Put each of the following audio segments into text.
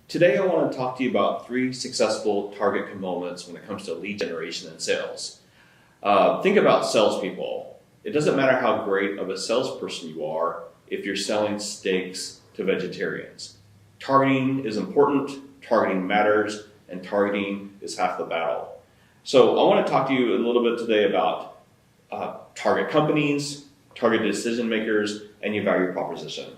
Today, I want to talk to you about 3 successful target components when it comes to lead generation and sales. Think about salespeople. It doesn't matter how great of a salesperson you are if you're selling steaks to vegetarians. Targeting is important, targeting matters, and targeting is half the battle. So I want to talk to you a little bit today about target companies, target decision makers, and your value proposition.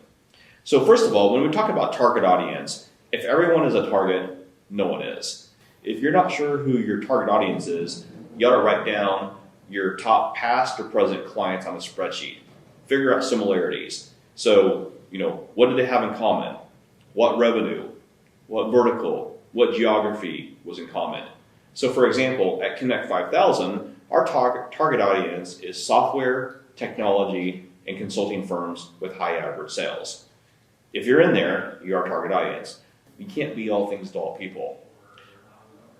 So first of all, when we talk about target audience, if everyone is a target, no one is. If you're not sure who your target audience is, you ought to write down your top past or present clients on a spreadsheet. Figure out similarities. So, what do they have in common? What revenue? What vertical? What geography was in common? So for example, at Connect 5000, our target audience is software, technology, and consulting firms with high average sales. If you're in there, you're our target audience. You can't be all things to all people.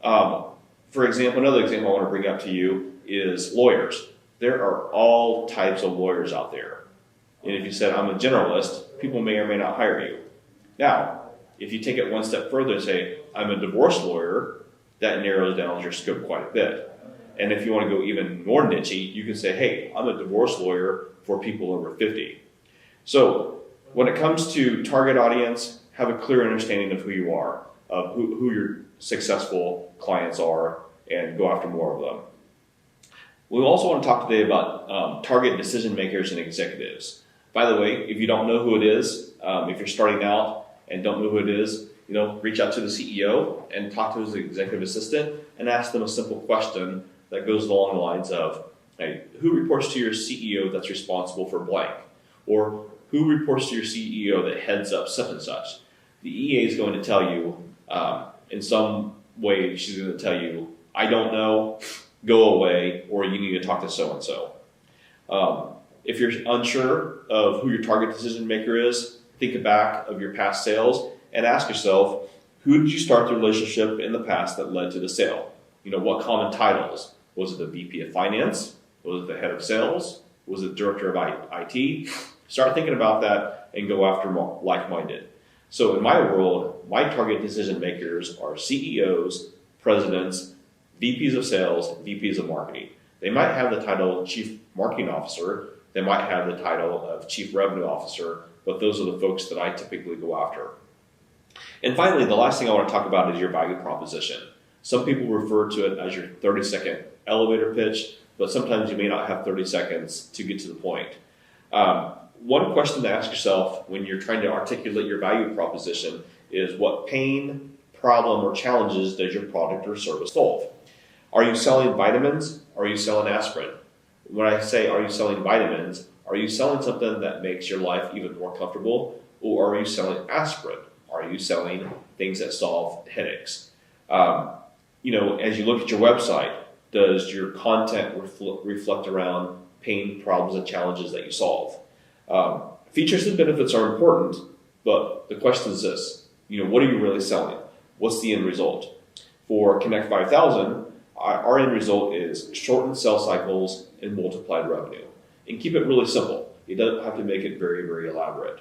For example, another example I want to bring up to you is lawyers. There are all types of lawyers out there. And if you said, I'm a generalist, people may or may not hire you. Now, if you take it one step further and say, I'm a divorce lawyer, that narrows down your scope quite a bit. And if you want to go even more niche, you can say, hey, I'm a divorce lawyer for people over 50. So when it comes to target audience, have a clear understanding of who you are, of who your successful clients are, and go after more of them. We also want to talk today about target decision makers and executives. By the way, if you don't know who it is, if you're starting out and don't know who it is, reach out to the CEO and talk to his executive assistant and ask them a simple question that goes along the lines of, hey, who reports to your CEO that's responsible for blank? Or who reports to your CEO that heads up such and such? The EA is going to tell you, in some way, she's going to tell you, I don't know, go away, or you need to talk to so-and-so. If you're unsure of who your target decision maker is, think back of your past sales and ask yourself, who did you start the relationship in the past that led to the sale? What common titles? Was it the VP of Finance? Was it the head of sales? Was it director of IT? Start thinking about that and go after more like-minded. So in my world, my target decision makers are CEOs, presidents, VPs of sales, VPs of marketing. They might have the title Chief Marketing Officer. They might have the title of Chief Revenue Officer, but those are the folks that I typically go after. And finally, the last thing I want to talk about is your value proposition. Some people refer to it as your 30-second elevator pitch, but sometimes you may not have 30 seconds to get to the point. One question to ask yourself when you're trying to articulate your value proposition is what pain, problem, or challenges does your product or service solve? Are you selling vitamins? Or are you selling aspirin? When I say, are you selling vitamins, are you selling something that makes your life even more comfortable? Or are you selling aspirin? Are you selling things that solve headaches? As you look at your website, does your content reflect around pain, problems, and challenges that you solve? Features and benefits are important, but the question is this, what are you really selling? What's the end result? For Connect 5000, our end result is shortened sales cycles and multiplied revenue. And keep it really simple. You don't have to make it very, very elaborate.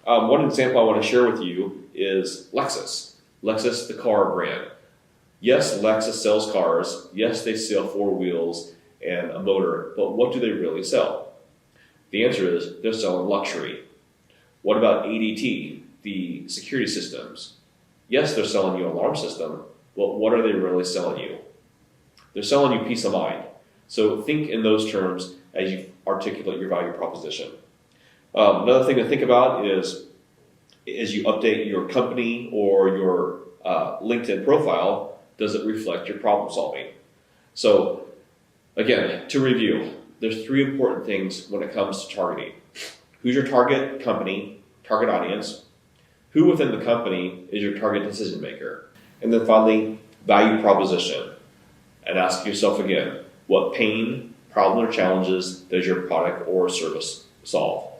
One example I want to share with you is Lexus. Lexus, the car brand. Yes, Lexus sells cars. Yes, they sell 4 wheels and a motor, but what do they really sell? The answer is they're selling luxury. What about ADT, the security systems? Yes, they're selling you an alarm system, but what are they really selling you? They're selling you peace of mind. So think in those terms as you articulate your value proposition. Another thing to think about is as you update your company or your LinkedIn profile, does it reflect your problem solving? So again, to review, there's 3 important things when it comes to targeting. Who's your target company, target audience? Who within the company is your target decision maker? And then finally, value proposition. And ask yourself again, what pain, problem, or challenges does your product or service solve?